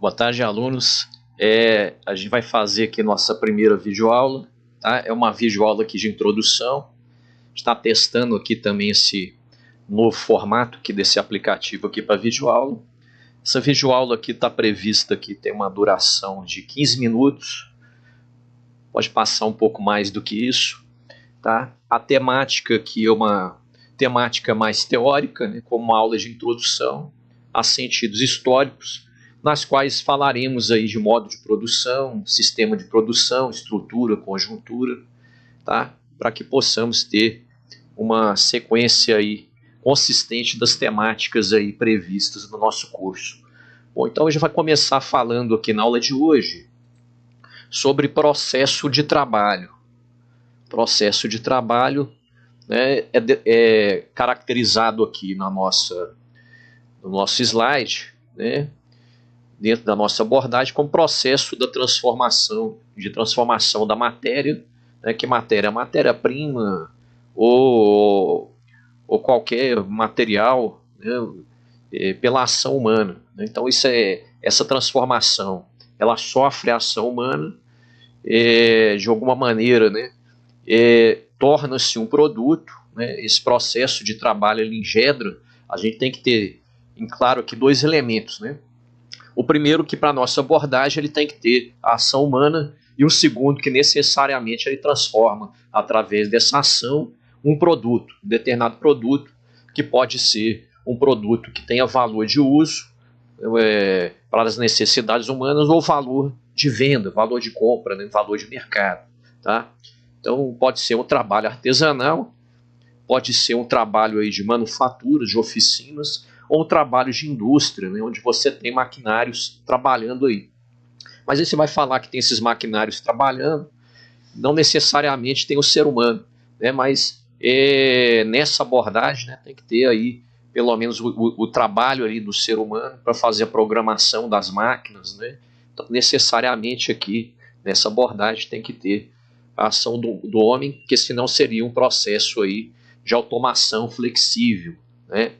Boa tarde, alunos. A gente vai fazer aqui nossa primeira videoaula, tá? É uma videoaula aqui de introdução. Está testando aqui também esse novo formato aqui desse aplicativo aqui para videoaula. Essa videoaula aqui está prevista aqui, tem uma duração de 15 minutos. Pode passar um pouco mais do que isso, tá? A temática aqui é uma temática mais teórica, né, como uma aula de introdução a sentidos históricos, nas quais falaremos aí de modo de produção, sistema de produção, estrutura, conjuntura, tá? Para que possamos ter uma sequência aí consistente das temáticas aí previstas no nosso curso. Bom, então a gente vai começar falando aqui na aula de hoje sobre processo de trabalho. Processo de trabalho, né, é caracterizado aqui no nosso slide, né, dentro da nossa abordagem, como processo da transformação da matéria, né, que matéria? Matéria-prima ou qualquer material, né, pela ação humana. Então essa transformação, ela sofre a ação humana, de alguma maneira, né, torna-se um produto, né, esse processo de trabalho ele engendra. A gente tem que ter em claro aqui dois elementos, né? O primeiro, que para a nossa abordagem ele tem que ter a ação humana, e o segundo, que necessariamente ele transforma, através dessa ação, um produto, um determinado produto, que pode ser um produto que tenha valor de uso para as necessidades humanas, ou valor de venda, valor de compra, né, valor de mercado. Tá? Então pode ser um trabalho artesanal, pode ser um trabalho aí de manufatura, de oficinas, ou um trabalho de indústria, né, onde você tem maquinários trabalhando aí. Mas aí você vai falar que tem esses maquinários trabalhando, não necessariamente tem o ser humano, né, mas nessa abordagem, né, tem que ter aí pelo menos o trabalho ali do ser humano para fazer a programação das máquinas, né? Então, necessariamente aqui nessa abordagem tem que ter a ação do homem, porque senão seria um processo aí de automação flexível, né?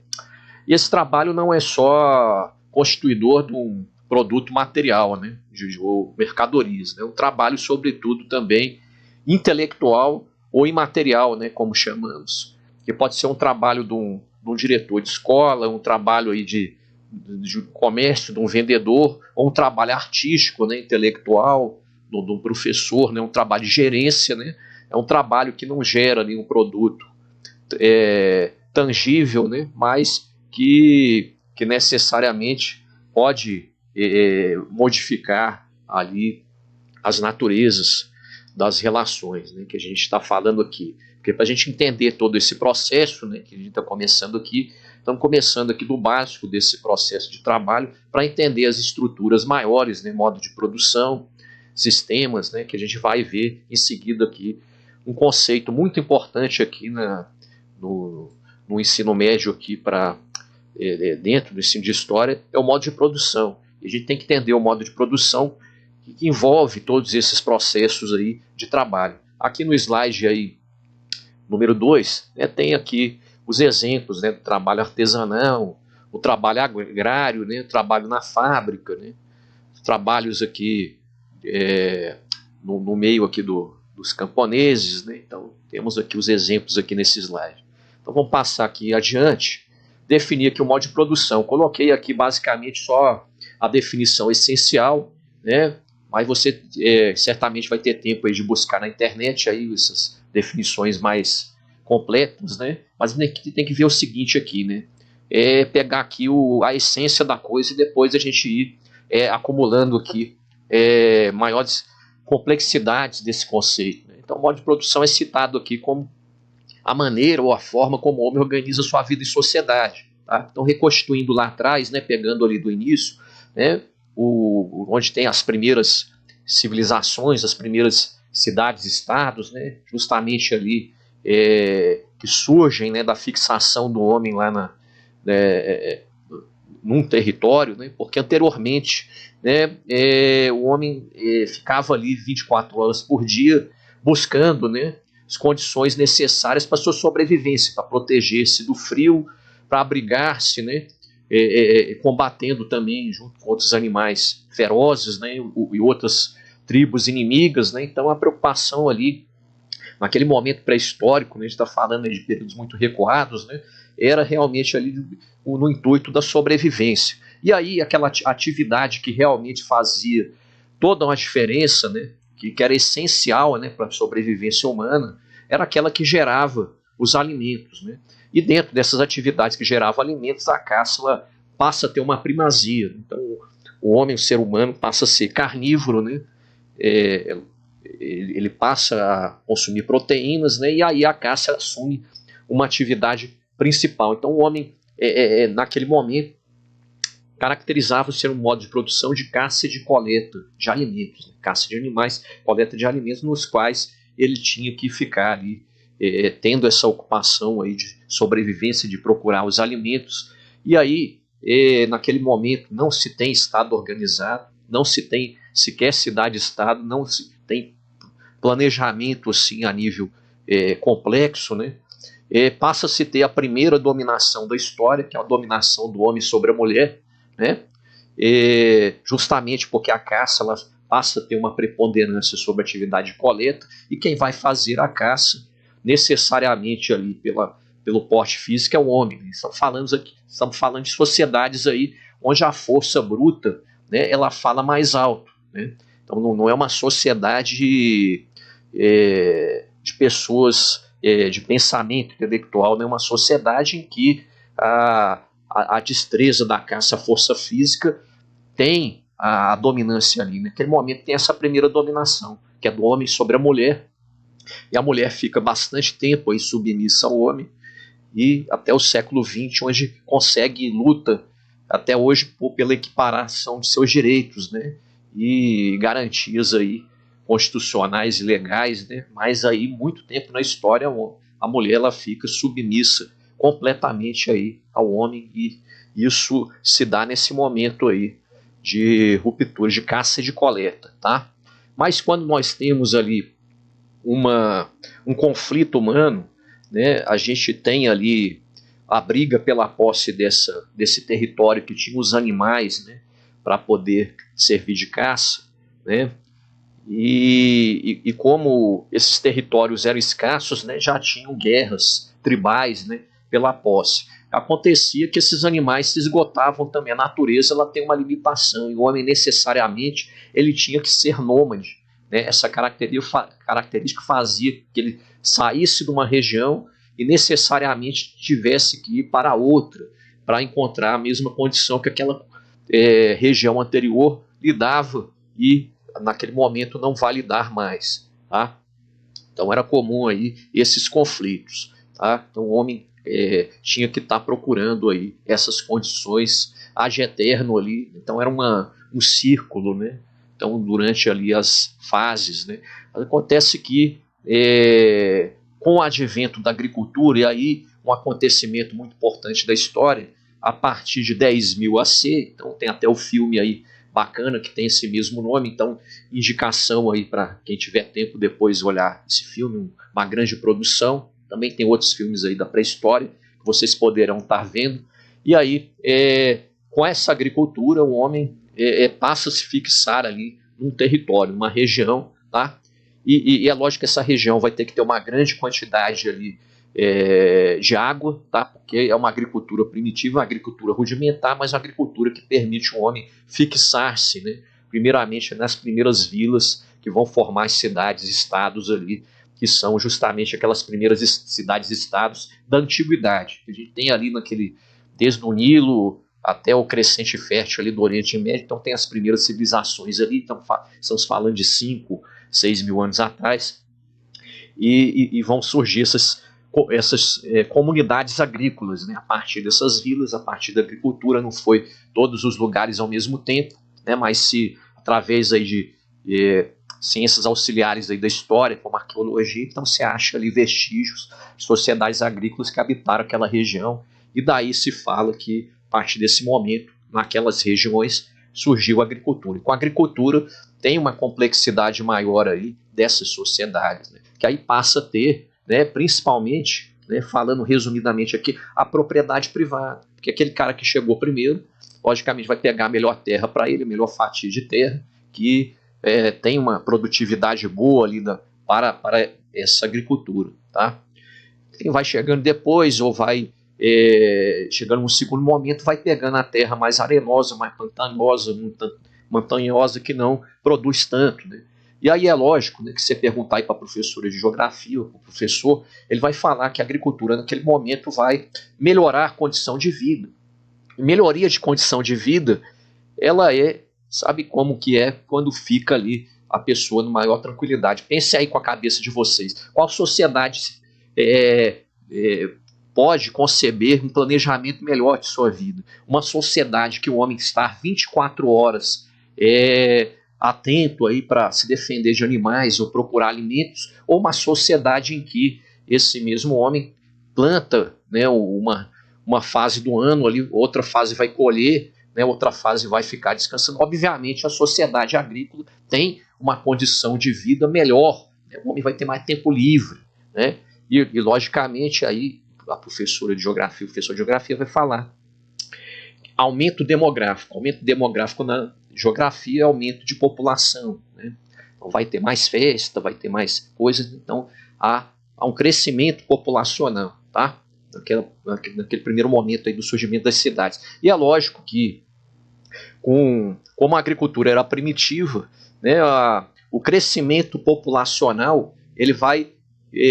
E esse trabalho não é só constituidor de um produto material, né, ou mercadorias, né? É um trabalho, sobretudo, também intelectual ou imaterial, né, como chamamos. Que pode ser um trabalho de um diretor de escola, um trabalho aí de comércio, de um vendedor, ou um trabalho artístico, né, intelectual, de um professor, né, um trabalho de gerência, né? É um trabalho que não gera ali um produto tangível, né, mas que necessariamente pode modificar ali as naturezas das relações, né, que a gente está falando aqui. Porque para a gente entender todo esse processo, né, que a gente está começando aqui, estamos começando aqui do básico desse processo de trabalho para entender as estruturas maiores, né, modo de produção, sistemas, né, que a gente vai ver em seguida aqui. Um conceito muito importante aqui no ensino médio aqui dentro do ensino de história é o modo de produção. E a gente tem que entender o modo de produção que envolve todos esses processos aí de trabalho. Aqui no slide aí, número 2, né, tem aqui os exemplos, né, do trabalho artesanal, o trabalho agrário, né, o trabalho na fábrica, né, trabalhos aqui no meio aqui dos camponeses, né. Então temos aqui os exemplos aqui nesse slide. Então vamos passar aqui adiante, definir aqui o modo de produção. Coloquei aqui basicamente só a definição essencial, né, mas você certamente vai ter tempo aí de buscar na internet aí essas definições mais completas, né? Mas tem que ver o seguinte aqui, né? Pegar aqui a essência da coisa e depois a gente ir acumulando aqui maiores complexidades desse conceito, né? Então o modo de produção é citado aqui como a maneira ou a forma como o homem organiza sua vida em sociedade. Tá? Então reconstituindo lá atrás, né, pegando ali do início, né, onde tem as primeiras civilizações, as primeiras cidades-estados, né, justamente ali que surgem, né, da fixação do homem lá num território, né, porque anteriormente, né, o homem ficava ali 24 horas por dia buscando, né, as condições necessárias para a sua sobrevivência, para proteger-se do frio, para abrigar-se, né, combatendo também junto com outros animais ferozes, né, e outras tribos inimigas, né. Então a preocupação ali, naquele momento pré-histórico, né, a gente está falando de períodos muito recuados, né, era realmente ali no intuito da sobrevivência. E aí aquela atividade que realmente fazia toda uma diferença, né, que era essencial, né, para a sobrevivência humana, era aquela que gerava os alimentos, né? E dentro dessas atividades que geravam alimentos, a caça ela passa a ter uma primazia. Então o homem, o ser humano, passa a ser carnívoro, né? Ele passa a consumir proteínas, né? E aí a caça assume uma atividade principal. Então o homem, naquele momento, caracterizava-se um modo de produção de caça e de coleta de alimentos, né? Caça de animais, coleta de alimentos, nos quais ele tinha que ficar ali, tendo essa ocupação aí de sobrevivência, de procurar os alimentos. E aí, naquele momento, não se tem Estado organizado, não se tem sequer cidade-estado, não se tem planejamento assim a nível complexo, né? Passa-se a ter a primeira dominação da história, que é a dominação do homem sobre a mulher, né? Justamente porque a caça ela passa a ter uma preponderância sobre a atividade de coleta, e quem vai fazer a caça necessariamente ali pelo porte físico é o homem. Estamos falando de sociedades aí onde a força bruta, né, ela fala mais alto, né? Então não é uma sociedade de pessoas de pensamento intelectual, não é uma sociedade em que a destreza da caça, a força física tem a dominância ali. Naquele momento tem essa primeira dominação, que é do homem sobre a mulher, e a mulher fica bastante tempo aí submissa ao homem, e até o século XX, onde consegue luta até hoje pela equiparação de seus direitos, né, e garantias aí constitucionais e legais, né, mas aí muito tempo na história a mulher ela fica submissa completamente aí ao homem, e isso se dá nesse momento aí de ruptura, de caça e de coleta, tá? Mas quando nós temos ali um conflito humano, né, a gente tem ali a briga pela posse desse território que tinha os animais, né, para poder servir de caça, né, e como esses territórios eram escassos, né, já tinham guerras tribais, né, pela posse. Acontecia que esses animais se esgotavam também. A natureza ela tem uma limitação, e o homem necessariamente ele tinha que ser nômade, né? Essa característica fazia que ele saísse de uma região e necessariamente tivesse que ir para outra para encontrar a mesma condição que aquela região anterior lhe dava, e naquele momento não vai lidar mais, tá? Então era comum aí esses conflitos, tá? Então o homem tinha que estar procurando aí essas condições ad eterno ali. Então era um círculo, né? Então durante ali as fases, né? Acontece que com o advento da agricultura, e aí um acontecimento muito importante da história, a partir de 10.000 AC, então tem até o filme aí bacana que tem esse mesmo nome, então indicação aí para quem tiver tempo depois olhar esse filme, uma grande produção. Também tem outros filmes aí da pré-história que vocês poderão estar vendo. E aí, com essa agricultura, o homem passa a se fixar ali num território, numa região, tá? E é lógico que essa região vai ter que ter uma grande quantidade ali de água, tá? Porque é uma agricultura primitiva, uma agricultura rudimentar, mas uma agricultura que permite o homem fixar-se, né? Primeiramente nas primeiras vilas que vão formar as cidades-estados ali, que são justamente aquelas primeiras cidades-estados da antiguidade. A gente tem ali desde o Nilo até o crescente fértil ali do Oriente Médio, então tem as primeiras civilizações ali, então estamos falando de 5, 6 mil anos atrás, e vão surgir essas comunidades agrícolas, né, a partir dessas vilas, a partir da agricultura. Não foi todos os lugares ao mesmo tempo, né, mas se através aí de ciências auxiliares aí da história, como arqueologia, então se acha ali vestígios de sociedades agrícolas que habitaram aquela região, e daí se fala que a partir desse momento, naquelas regiões, surgiu a agricultura. E com a agricultura tem uma complexidade maior aí dessas sociedades, né, que aí passa a ter, né, principalmente, né, falando resumidamente aqui, a propriedade privada. Porque aquele cara que chegou primeiro, logicamente vai pegar a melhor terra para ele, a melhor fatia de terra, que tem uma produtividade boa ali para essa agricultura, tá? Quem vai chegando depois ou vai chegando num segundo momento, vai pegando a terra mais arenosa, mais montanhosa, que não produz tanto, né? E aí é lógico, né, que você perguntar para a professora de geografia, o professor, ele vai falar que a agricultura naquele momento vai melhorar a condição de vida. Melhoria de condição de vida, ela sabe como que é quando fica ali a pessoa numa maior tranquilidade. Pense aí com a cabeça de vocês. Qual sociedade pode conceber um planejamento melhor de sua vida? Uma sociedade que o homem está 24 horas atento aí para se defender de animais ou procurar alimentos, ou uma sociedade em que esse mesmo homem planta, né, uma fase do ano ali, outra fase vai colher, né, outra fase vai ficar descansando. Obviamente a sociedade agrícola tem uma condição de vida melhor, né, o homem vai ter mais tempo livre, né, e logicamente aí a professora de geografia, o professor de geografia vai falar aumento demográfico na geografia é aumento de população, né? Então vai ter mais festa, vai ter mais coisas, então há um crescimento populacional, tá? Naquele primeiro momento aí do surgimento das cidades. E é lógico que, como a agricultura era primitiva, né, o crescimento populacional ele vai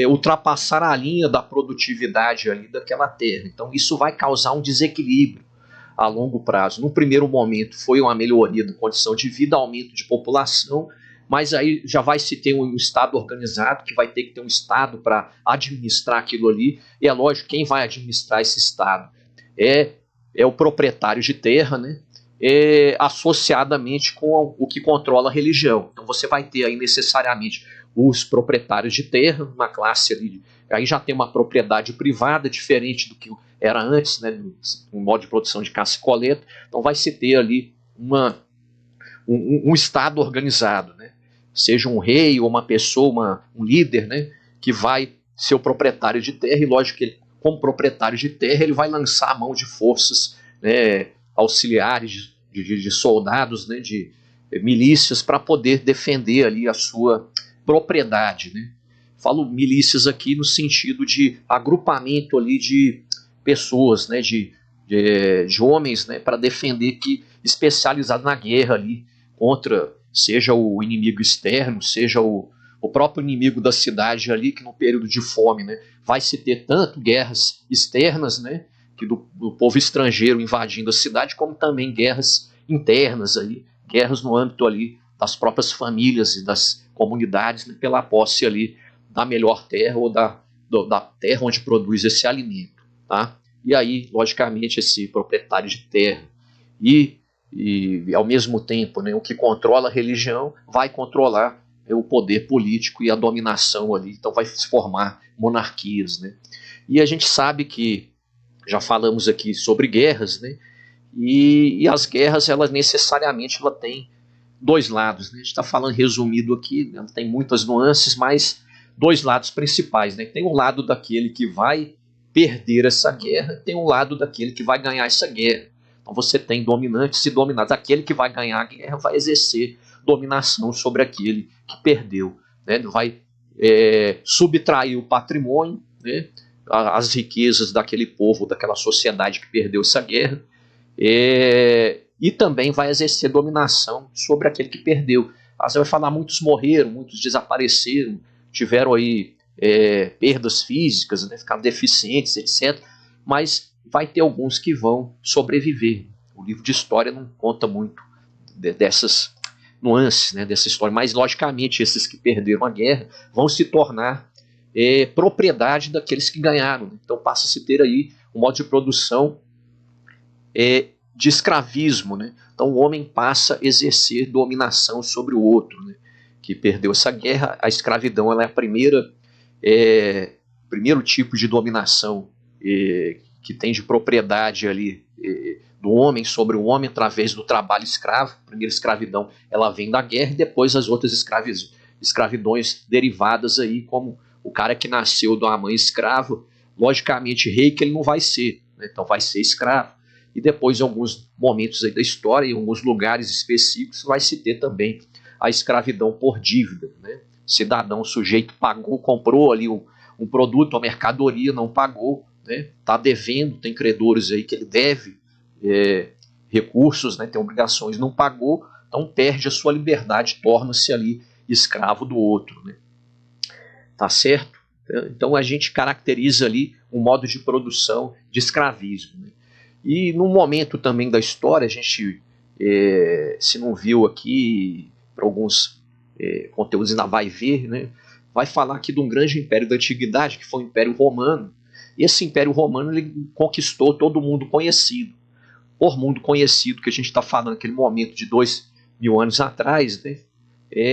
ultrapassar a linha da produtividade ali daquela terra. Então isso vai causar um desequilíbrio a longo prazo. No primeiro momento foi uma melhoria da condição de vida, aumento de população, mas aí já vai se ter um Estado organizado, que vai ter que ter um Estado para administrar aquilo ali, e é lógico, quem vai administrar esse Estado é o proprietário de terra, né? Associadamente com o que controla a religião. Então você vai ter aí necessariamente os proprietários de terra, uma classe ali, aí já tem uma propriedade privada diferente do que era antes, né, um modo de produção de caça e coleta. Então vai se ter ali um Estado organizado, né? Seja um rei ou uma pessoa, um líder, né, que vai ser o proprietário de terra, e lógico que ele, como proprietário de terra, ele vai lançar a mão de forças, né, auxiliares de soldados, né, de milícias, para poder defender ali a sua propriedade, né? Falo milícias aqui no sentido de agrupamento ali de pessoas, né, de homens, né, para defender, especializado na guerra ali contra, seja o inimigo externo, seja o próprio inimigo da cidade ali, que no período de fome, né, vai se ter tanto guerras externas, né, que do povo estrangeiro invadindo a cidade, como também guerras internas aí, guerras no âmbito ali das próprias famílias e das comunidades, né, pela posse ali da melhor terra ou da terra onde produz esse alimento, tá? E aí, logicamente, esse proprietário de terra e ao mesmo tempo, né, o que controla a religião vai controlar o poder político e a dominação ali, então vai se formar monarquias, né? E a gente sabe que, já falamos aqui sobre guerras, né? E as guerras, elas necessariamente têm dois lados, né? A gente está falando resumido aqui, né? Tem muitas nuances, mas dois lados principais, né? Tem um lado daquele que vai perder essa guerra, tem um lado daquele que vai ganhar essa guerra. Então você tem dominantes e dominados. Aquele que vai ganhar a guerra vai exercer dominação sobre aquele que perdeu, né? Vai subtrair o patrimônio, né? As riquezas daquele povo, daquela sociedade que perdeu essa guerra, e também vai exercer dominação sobre aquele que perdeu. Você vai falar, muitos morreram, muitos desapareceram, tiveram aí perdas físicas, né, ficaram deficientes, etc. Mas vai ter alguns que vão sobreviver. O livro de história não conta muito dessas nuances, né, dessa história, mas logicamente esses que perderam a guerra vão se tornar propriedade daqueles que ganharam. Então passa a se ter aí um modo de produção de escravismo, né? Então o homem passa a exercer dominação sobre o outro, né, que perdeu essa guerra. A escravidão, ela é a primeiro tipo de dominação que tem de propriedade ali do homem sobre o homem através do trabalho escravo. A primeira escravidão, ela vem da guerra, e depois as outras escravidões derivadas aí, como o cara que nasceu de uma mãe escrava, logicamente rei que ele não vai ser, né? Então vai ser escravo. E depois, em alguns momentos aí da história, em alguns lugares específicos, vai se ter também a escravidão por dívida, né? Cidadão, sujeito pagou, comprou ali um produto, uma mercadoria, não pagou, né? Está devendo, tem credores aí que ele deve recursos, né? Tem obrigações, não pagou, então perde a sua liberdade, torna-se ali escravo do outro, né? Tá certo? Então a gente caracteriza ali um modo de produção de escravismo, né? E num momento também da história, a gente, se não viu aqui, para alguns conteúdos ainda vai ver, né? Vai falar aqui de um grande império da antiguidade, que foi o Império Romano. E esse Império Romano ele conquistou todo o mundo conhecido. Por mundo conhecido, que a gente está falando naquele momento de 2000 anos atrás, né?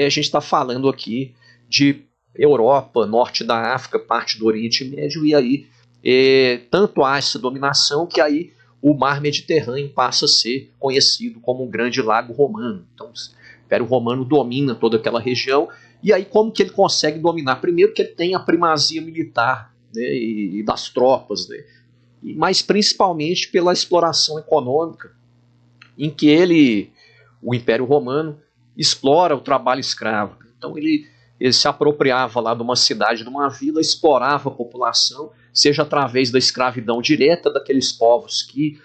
A gente está falando aqui de Europa, norte da África, parte do Oriente Médio, e aí tanto há essa dominação que aí o mar Mediterrâneo passa a ser conhecido como um grande lago romano. Então o Império Romano domina toda aquela região, e aí como que ele consegue dominar? Primeiro que ele tem a primazia militar, né, e das tropas, né, mas principalmente pela exploração econômica, em que o Império Romano explora o trabalho escravo. Então ele se apropriava lá de uma cidade, de uma vila, explorava a população, seja através da escravidão direta daqueles povos que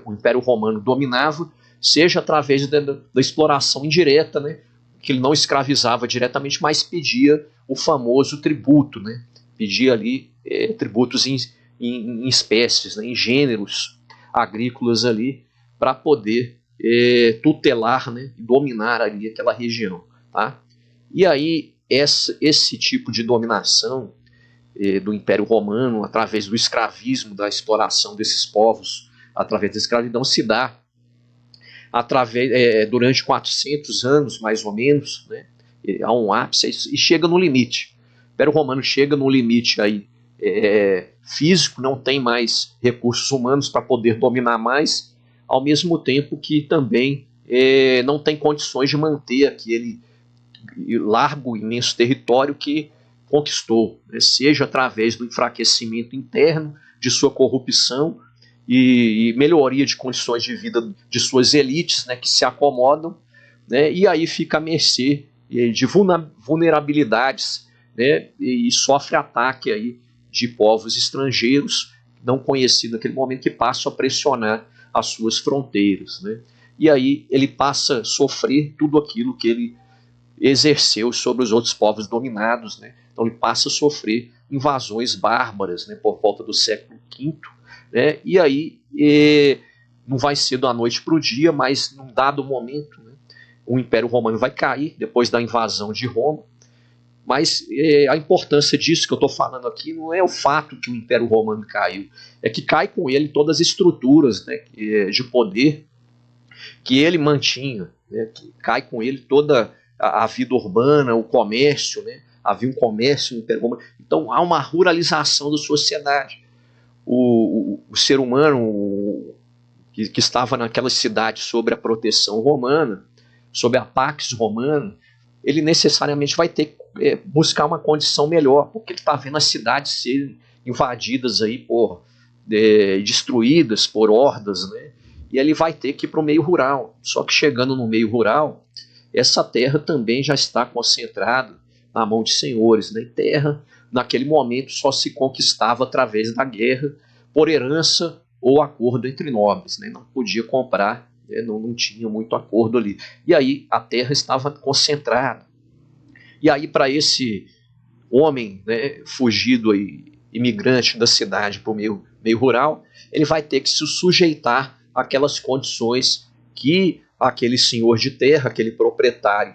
o Império Romano dominava, seja através da exploração indireta, né, que ele não escravizava diretamente, mas pedia o famoso tributo, né, pedia ali tributos em espécies, né, em gêneros agrícolas ali, para poder tutelar, né, e dominar ali aquela região, tá? E aí esse tipo de dominação do Império Romano, através do escravismo, da exploração desses povos, através da escravidão, se dá durante 400 anos, mais ou menos, né, há um ápice e chega no limite. O Império Romano chega no limite aí, físico, não tem mais recursos humanos para poder dominar mais, ao mesmo tempo que também não tem condições de manter aquele largo, imenso território que conquistou, né, seja através do enfraquecimento interno, de sua corrupção e melhoria de condições de vida de suas elites, né, que se acomodam, né, e aí fica à mercê de vulnerabilidades, né, e sofre ataque aí de povos estrangeiros não conhecidos naquele momento, que passam a pressionar as suas fronteiras, né? E aí ele passa a sofrer tudo aquilo que ele exerceu sobre os outros povos dominados, né? Então ele passa a sofrer invasões bárbaras, né, por volta do século V, né? E aí não vai ser da noite para o dia, mas num dado momento, né, o Império Romano vai cair depois da invasão de Roma. Mas a importância disso que eu estou falando aqui não é o fato que o Império Romano caiu, é que cai com ele todas as estruturas, né, de poder que ele mantinha, né, que cai com ele toda a vida urbana, o comércio, né, havia um comércio no Império Romano. Então há uma ruralização da sociedade. O ser humano que estava naquela cidade sob a proteção romana, sob a Pax Romana, ele necessariamente vai ter que buscar uma condição melhor, porque ele está vendo as cidades serem invadidas aí destruídas por hordas, né? E ele vai ter que ir para o meio rural. Só que chegando no meio rural, essa terra também já está concentrada na mão de senhores, né? E terra, naquele momento, só se conquistava através da guerra, por herança ou acordo entre nobres, né? Não podia comprar, não tinha muito acordo ali. E aí a terra estava concentrada. E aí para esse homem, né, fugido aí, imigrante da cidade para o meio rural, ele vai ter que se sujeitar àquelas condições que aquele senhor de terra, aquele proprietário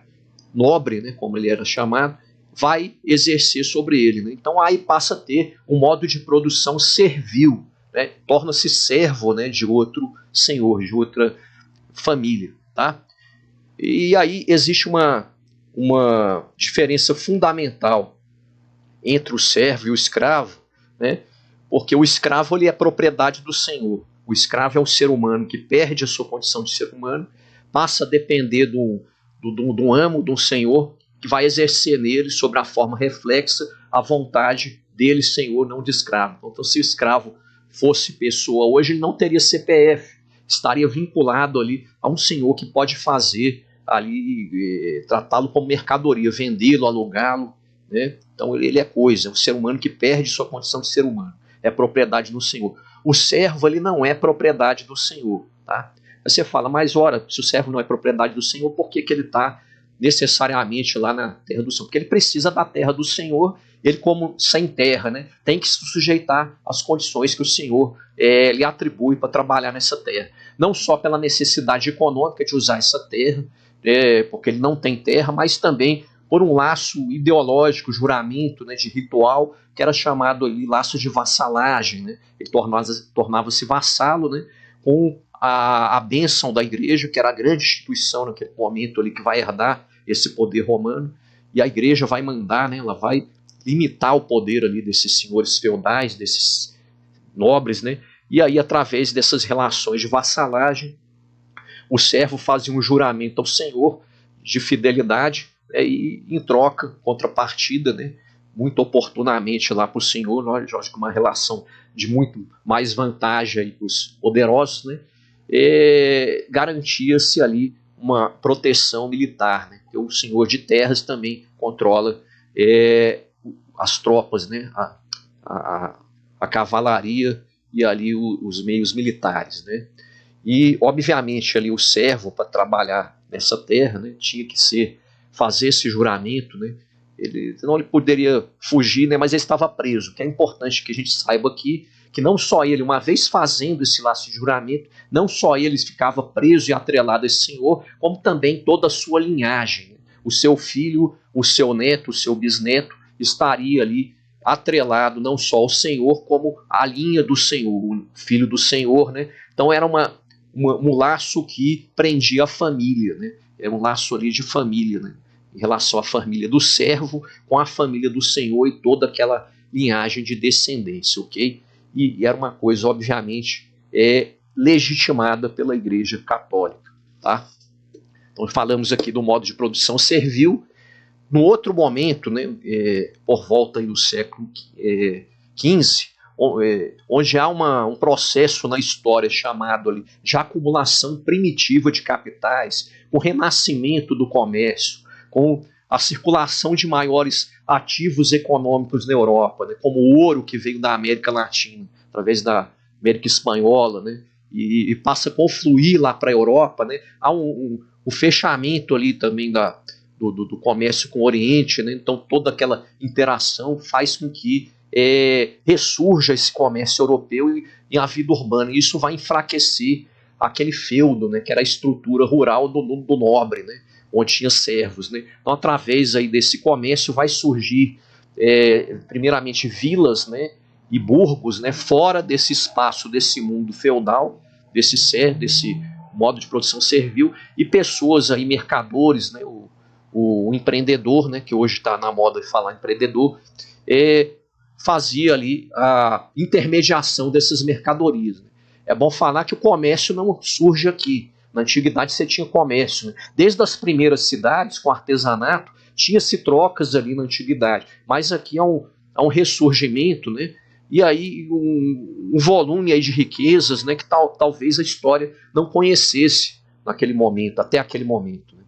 nobre, né, como ele era chamado, vai exercer sobre ele, né? Então aí passa a ter um modo de produção servil, né? Torna-se servo, né, de outro senhor, de outra família, tá? E aí existe uma diferença fundamental entre o servo e o escravo, né? Porque o escravo ele é propriedade do senhor. O escravo é um ser humano que perde a sua condição de ser humano, passa a depender do amo, de um senhor, que vai exercer nele, sobre a forma reflexa, a vontade dele, senhor, não de escravo. Então, se o escravo fosse pessoa hoje, ele não teria CPF, estaria vinculado ali a um senhor que pode fazer ali, tratá-lo como mercadoria, vendê-lo, alugá-lo, né? Então ele é coisa, é um ser humano que perde sua condição de ser humano, é propriedade do Senhor. O servo ele não é propriedade do Senhor, tá? Aí você fala, mas ora, se o servo não é propriedade do Senhor, por que ele está necessariamente lá na terra do Senhor? Porque ele precisa da terra do Senhor, ele como sem terra, né, tem que se sujeitar às condições que o Senhor lhe atribui para trabalhar nessa terra. Não só pela necessidade econômica de usar essa terra, porque ele não tem terra, mas também por um laço ideológico, juramento, né, de ritual, que era chamado ali laço de vassalagem, né? Ele tornava-se vassalo, né, com a bênção da igreja, que era a grande instituição naquele momento ali que vai herdar esse poder romano, e a igreja vai mandar, né, ela vai limitar o poder ali desses senhores feudais, desses nobres, né, e aí através dessas relações de vassalagem, o servo fazia um juramento ao Senhor de fidelidade, e em troca, contrapartida, né, muito oportunamente lá para o Senhor, lógico que uma relação de muito mais vantagem para os poderosos, né, garantia-se ali uma proteção militar, né, porque o senhor de terras também controla as tropas, né, a cavalaria e ali os meios militares, né. E obviamente ali o servo para trabalhar nessa terra, né, tinha que fazer esse juramento, né, senão ele poderia fugir, né, mas ele estava preso. O que é importante que a gente saiba aqui, que não só ele, uma vez fazendo esse laço de juramento, não só ele ficava preso e atrelado a esse senhor, como também toda a sua linhagem. O seu filho, o seu neto, o seu bisneto estaria ali atrelado não só ao Senhor, como à linha do Senhor, o filho do Senhor, né? Então era um laço que prendia a família, né? Era um laço ali de família, né? Em relação à família do servo com a família do Senhor e toda aquela linhagem de descendência, ok? E era uma coisa, obviamente, legitimada pela Igreja Católica, tá? Então falamos aqui do modo de produção servil. No outro momento, né, por volta aí do século XV, onde há um processo na história chamado ali de acumulação primitiva de capitais, o renascimento do comércio, com a circulação de maiores ativos econômicos na Europa, né, como o ouro que veio da América Latina, através da América Espanhola, né, e passa a confluir lá para a Europa, né, há um fechamento ali também do comércio com o Oriente, né, então toda aquela interação faz com que ressurja esse comércio europeu e a vida urbana, e isso vai enfraquecer aquele feudo, né, que era a estrutura rural do nobre, né, onde tinha servos, né. Então através aí desse comércio vai surgir primeiramente vilas, né, e burgos, né, fora desse espaço, desse mundo feudal, desse modo de produção servil, e pessoas aí, mercadores, né, o empreendedor, né, que hoje está na moda de falar empreendedor, fazia ali a intermediação dessas mercadorias, né. É bom falar que o comércio não surge aqui. Na antiguidade você tinha comércio, né? Desde as primeiras cidades, com artesanato, tinha-se trocas ali na antiguidade. Mas aqui há um ressurgimento, né? E aí um volume aí de riquezas, né, que talvez a história não conhecesse naquele momento, até aquele momento, né?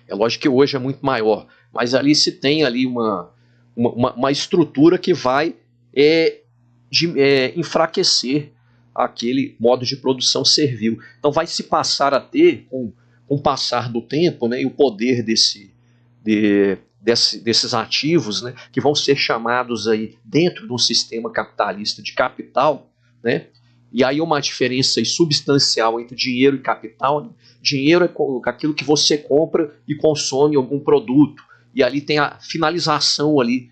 É lógico que hoje é muito maior, mas ali se tem ali uma estrutura que vai enfraquecer aquele modo de produção servil. Então vai se passar a ter, com o passar do tempo, né, e o poder desses ativos, né, que vão ser chamados aí dentro de um sistema capitalista de capital, né, e aí uma diferença aí substancial entre dinheiro e capital, né. Dinheiro é aquilo que você compra e consome algum produto, e ali tem a finalização ali,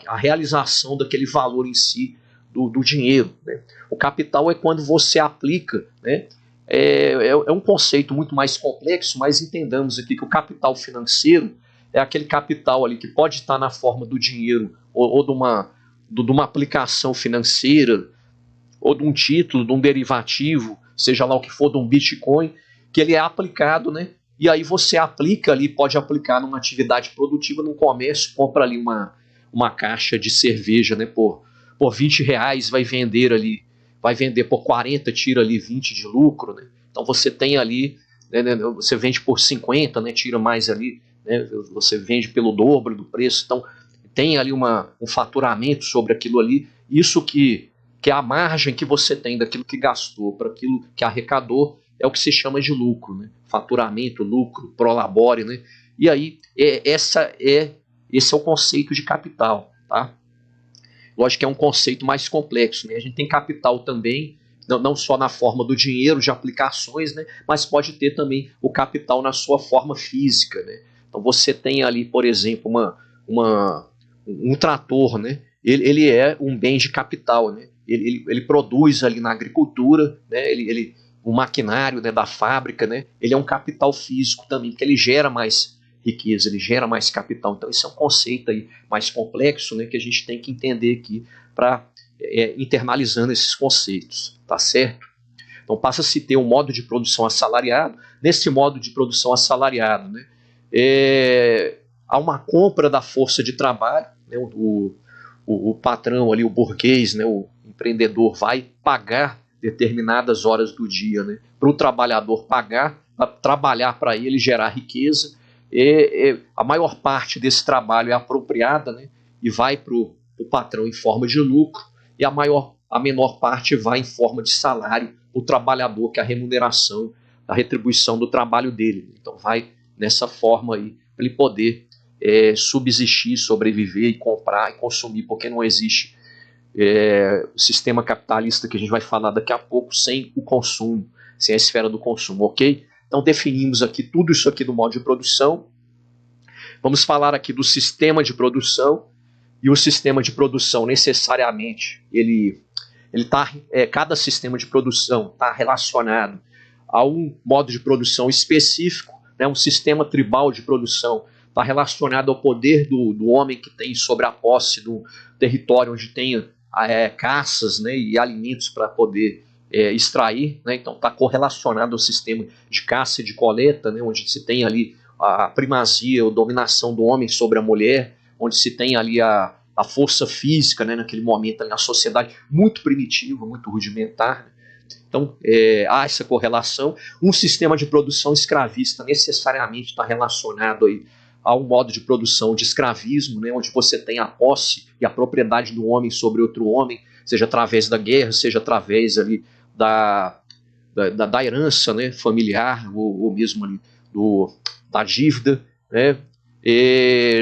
a realização daquele valor em si do dinheiro, né. O capital é quando você aplica, né, é um conceito muito mais complexo, mas entendamos aqui que o capital financeiro é aquele capital ali que pode estar na forma do dinheiro ou de uma aplicação financeira, ou de um título, de um derivativo, seja lá o que for, de um Bitcoin, que ele é aplicado, né? E aí você aplica ali, pode aplicar numa atividade produtiva, num comércio, compra ali uma caixa de cerveja, né, por R$20, vai vender ali vai vender por 40, tira ali 20 de lucro, né? Então você tem ali, né, você vende por 50, né, tira mais ali, né, você vende pelo dobro do preço, então tem ali um faturamento sobre aquilo ali, isso que é a margem que você tem daquilo que gastou para aquilo que arrecadou, é o que se chama de lucro, né? Faturamento, lucro, prolabore, né? E aí, esse é o conceito de capital, tá? Lógico que é um conceito mais complexo, né? A gente tem capital também, não só na forma do dinheiro, de aplicações, né? Mas pode ter também o capital na sua forma física, né? Então você tem ali, por exemplo, um trator, né? Ele é um bem de capital, né? Ele produz ali na agricultura, né? O maquinário, né, da fábrica, né? Ele é um capital físico também, porque ele gera mais riqueza, ele gera mais capital. Então esse é um conceito aí mais complexo, né, que a gente tem que entender aqui para internalizando esses conceitos, tá certo? Então passa a se ter um modo de produção assalariado. Nesse modo de produção assalariado, né, há uma compra da força de trabalho, né, o patrão ali, o burguês, né, o empreendedor vai pagar determinadas horas do dia, né, para o trabalhador pagar, para trabalhar para ele, gerar riqueza. A maior parte desse trabalho é apropriada, né, e vai para o patrão em forma de lucro, e a menor parte vai em forma de salário, o trabalhador, que é a remuneração, a retribuição do trabalho dele. Então vai nessa forma aí, para ele poder subsistir, sobreviver e comprar e consumir, porque não existe o sistema capitalista que a gente vai falar daqui a pouco sem o consumo, sem a esfera do consumo, ok? Então definimos aqui tudo isso aqui do modo de produção. Vamos falar aqui do sistema de produção. E o sistema de produção necessariamente, cada sistema de produção está relacionado a um modo de produção específico, né? Um sistema tribal de produção está relacionado ao poder do homem que tem sobre a posse do território onde tenha caças, né, e alimentos para poder extrair, né? Então está correlacionado ao sistema de caça e de coleta, né, onde se tem ali a primazia ou dominação do homem sobre a mulher, onde se tem ali a força física, né, naquele momento ali, na sociedade muito primitiva, muito rudimentar, né? Então há essa correlação. Um sistema de produção escravista necessariamente está relacionado aí a um modo de produção de escravismo, né, onde você tem a posse e a propriedade do homem sobre outro homem, seja através da guerra, seja através ali da herança, né, familiar, ou mesmo ali da dívida, né?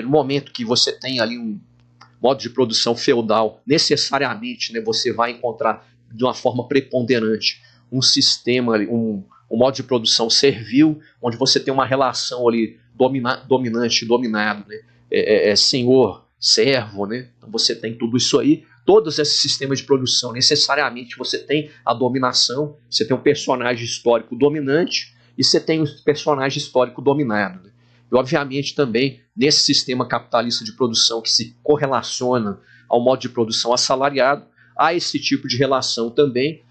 No momento que você tem ali um modo de produção feudal, necessariamente, né, você vai encontrar de uma forma preponderante um sistema, um modo de produção servil, onde você tem uma relação ali dominante e dominado, né? Senhor, servo, né? Então você tem tudo isso aí. Todos esses sistemas de produção, necessariamente você tem a dominação, você tem um personagem histórico dominante e você tem um personagem histórico dominado, né? E obviamente também nesse sistema capitalista de produção que se correlaciona ao modo de produção assalariado, há esse tipo de relação também,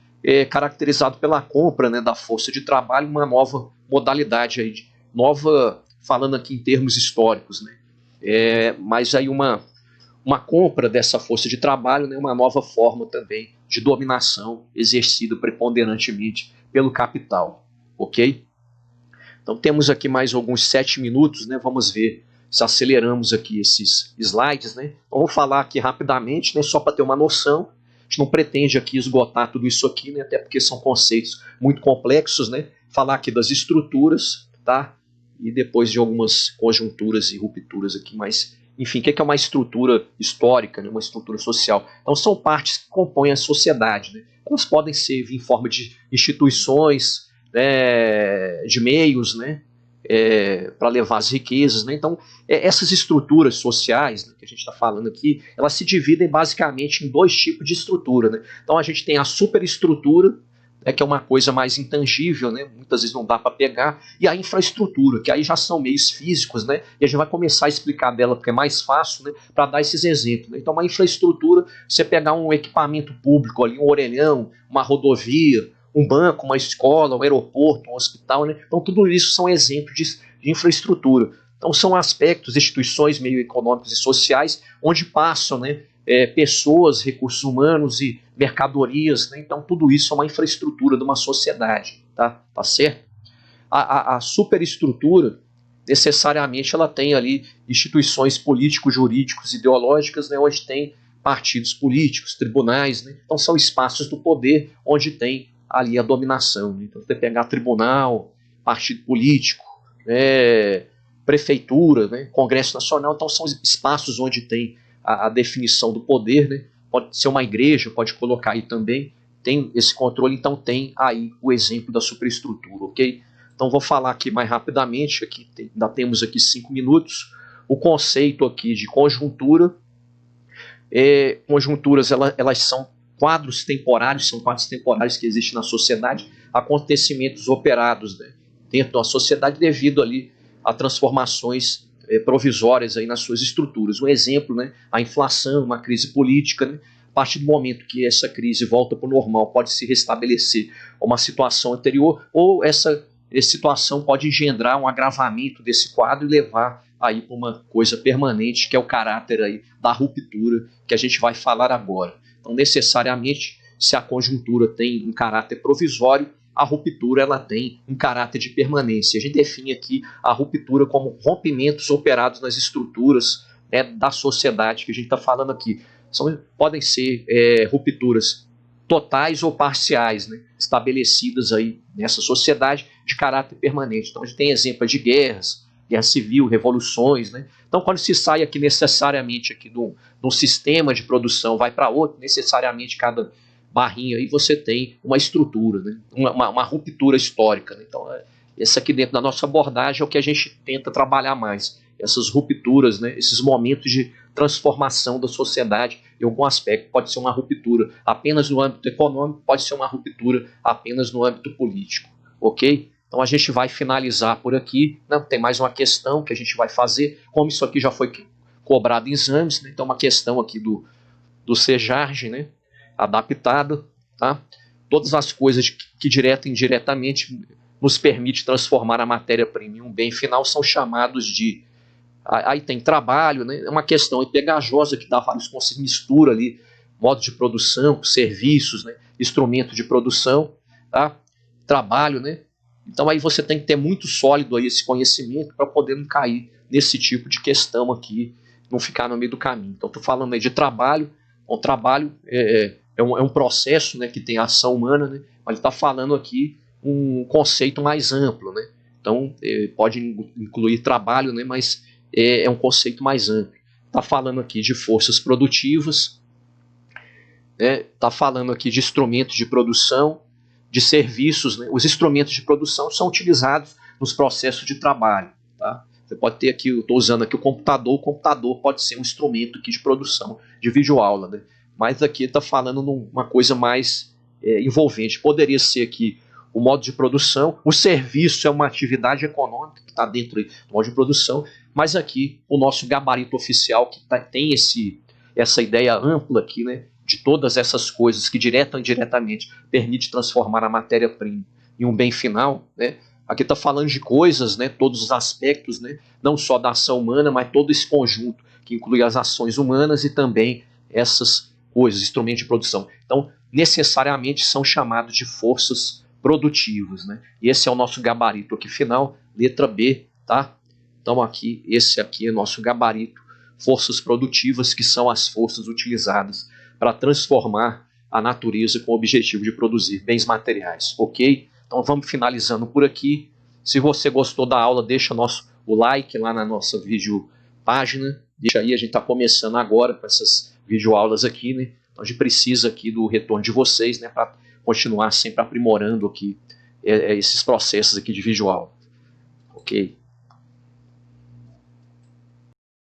caracterizado pela compra, né, da força de trabalho, uma nova modalidade aí, nova, falando aqui em termos históricos, né? Mas aí uma compra dessa força de trabalho, né, uma nova forma também de dominação exercida preponderantemente pelo capital, ok? Então temos aqui mais alguns 7 minutos, né? Vamos ver se aceleramos aqui esses slides, né? Então vou falar aqui rapidamente, né, só para ter uma noção. A gente não pretende aqui esgotar tudo isso aqui, né, até porque são conceitos muito complexos, né? Falar aqui das estruturas, tá? E depois de algumas conjunturas e rupturas aqui, mas enfim, o que é uma estrutura histórica, né? Uma estrutura social? Então são partes que compõem a sociedade, né? Elas podem ser em forma de instituições, né, de meios, né, para levar as riquezas, né? Então essas estruturas sociais, né, que a gente está falando aqui, elas se dividem basicamente em 2 tipos de estrutura, né? Então a gente tem a superestrutura, que é uma coisa mais intangível, né? Muitas vezes não dá para pegar, e a infraestrutura, que aí já são meios físicos, né? E a gente vai começar a explicar dela porque é mais fácil, né, para dar esses exemplos, né? Então uma infraestrutura, você pegar um equipamento público ali, um orelhão, uma rodovia, um banco, uma escola, um aeroporto, um hospital, né? Então tudo isso são exemplos de infraestrutura. Então são aspectos, instituições meio econômicos e sociais, onde passam, né, pessoas, recursos humanos e mercadorias, né? Então tudo isso é uma infraestrutura de uma sociedade, tá certo? A superestrutura, necessariamente, ela tem ali instituições político-jurídicos, ideológicas, né, onde tem partidos políticos, tribunais, né? Então são espaços do poder onde tem ali a dominação, né? Então você pegar tribunal, partido político, prefeitura, né, Congresso Nacional, então são espaços onde tem a definição do poder, né? Pode ser uma igreja, pode colocar aí também, tem esse controle, então tem aí o exemplo da superestrutura, ok? Então vou falar aqui mais rapidamente, aqui ainda temos aqui 5 minutos, o conceito aqui de conjuntura. Conjunturas, elas são quadros temporários que existem na sociedade, acontecimentos operados, né, dentro da sociedade devido ali a transformações provisórias aí nas suas estruturas. Um exemplo, né, a inflação, uma crise política, né, a partir do momento que essa crise volta para o normal, pode se restabelecer uma situação anterior, ou essa situação pode engendrar um agravamento desse quadro e levar aí para uma coisa permanente, que é o caráter aí da ruptura, que a gente vai falar agora. Então, necessariamente, se a conjuntura tem um caráter provisório, a ruptura ela tem um caráter de permanência. A gente define aqui a ruptura como rompimentos operados nas estruturas, né, da sociedade que a gente está falando aqui. Podem ser rupturas totais ou parciais, né, estabelecidas aí nessa sociedade de caráter permanente. Então a gente tem exemplos de guerras, guerra civil, revoluções, né? Então quando se sai aqui necessariamente aqui de um sistema de produção, vai para outro, necessariamente cada barrinha aí você tem uma estrutura, né? uma ruptura histórica, né? Então esse aqui dentro da nossa abordagem é o que a gente tenta trabalhar mais, essas rupturas, né? Esses momentos de transformação da sociedade em algum aspecto. Pode ser uma ruptura apenas no âmbito econômico, pode ser uma ruptura apenas no âmbito político, ok? Então a gente vai finalizar por aqui. Não, tem mais uma questão que a gente vai fazer, como isso aqui já foi cobrado em exames, né? Então uma questão aqui do CEJARG, né? Adaptada, tá? Todas as coisas que direta e indiretamente nos permite transformar a matéria-prima em um bem final são chamados de... Aí tem trabalho, né? É uma questão pegajosa que dá vários conceitos, mistura ali modo de produção, serviços, né? Instrumento de produção, tá? Trabalho, né? Então aí você tem que ter muito sólido aí esse conhecimento para poder não cair nesse tipo de questão aqui, não ficar no meio do caminho. Então estou falando aí de trabalho. O trabalho é um processo, né, que tem ação humana, né? Mas está falando aqui um conceito mais amplo, né? Então pode incluir trabalho, né, mas é um conceito mais amplo. Está falando aqui de forças produtivas, está falando aqui de instrumentos de produção, de serviços, né? Os instrumentos de produção são utilizados nos processos de trabalho, tá? Você pode ter aqui, eu estou usando aqui o computador pode ser um instrumento aqui de produção, de videoaula, né? Mas aqui está falando numa coisa mais envolvente. Poderia ser aqui o modo de produção, o serviço é uma atividade econômica que está dentro do modo de produção, mas aqui o nosso gabarito oficial que tem essa ideia ampla aqui, né, de todas essas coisas que direta ou indiretamente permite transformar a matéria-prima em um bem final, né? Aqui está falando de coisas, né, todos os aspectos, né, não só da ação humana, mas todo esse conjunto que inclui as ações humanas e também essas coisas, instrumentos de produção. Então, necessariamente são chamados de forças produtivas, né? E esse é o nosso gabarito aqui final, letra B, tá? Então aqui, esse aqui é o nosso gabarito, forças produtivas, que são as forças utilizadas para transformar a natureza com o objetivo de produzir bens materiais, ok? Então vamos finalizando por aqui. Se você gostou da aula, deixa o like lá na nossa vídeo página, deixa aí, a gente está começando agora com essas videoaulas aqui, né? Então a gente precisa aqui do retorno de vocês, né, para continuar sempre aprimorando aqui esses processos aqui de videoaula, ok?